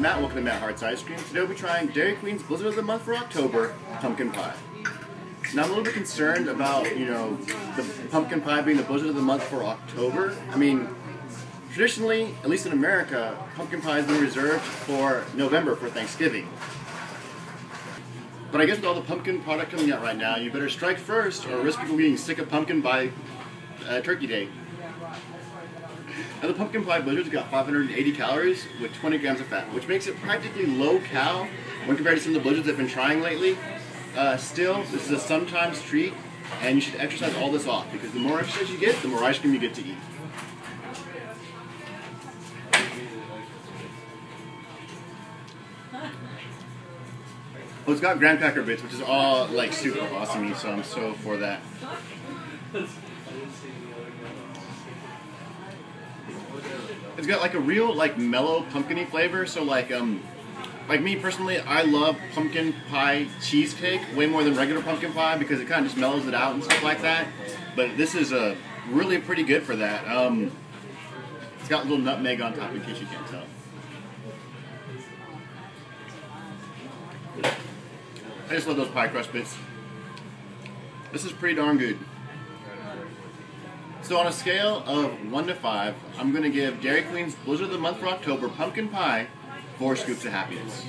I'm Matt, welcome to Matt Hearts Ice Cream. Today we'll be trying Dairy Queen's Blizzard of the Month for October, pumpkin pie. Now I'm a little bit concerned about, the pumpkin pie being the Blizzard of the Month for October. I mean, traditionally, at least in America, pumpkin pie has been reserved for November for Thanksgiving. But I guess with all the pumpkin product coming out right now, you better strike first or risk people getting sick of pumpkin by Turkey Day. Now the pumpkin pie blizzard's got 580 calories with 20 grams of fat, which makes it practically low-cal when compared to some of the blizzards I've been trying lately. Still, this is a sometimes treat, and you should exercise all this off, because the more exercise you get, the more ice cream you get to eat. Well, it's got graham cracker bits, which is all like super awesome, so I'm so for that. It's got like a real mellow pumpkin-y flavor, so like me personally, I love pumpkin pie cheesecake way more than regular pumpkin pie because it kind of just mellows it out and stuff like that. But this is really pretty good for that. It's got a little nutmeg on top in case you can't tell. I just love those pie crust bits. This is pretty darn good. So on a scale of 1 to 5, I'm going to give Dairy Queen's Blizzard of the Month for October pumpkin pie 4 scoops of happiness.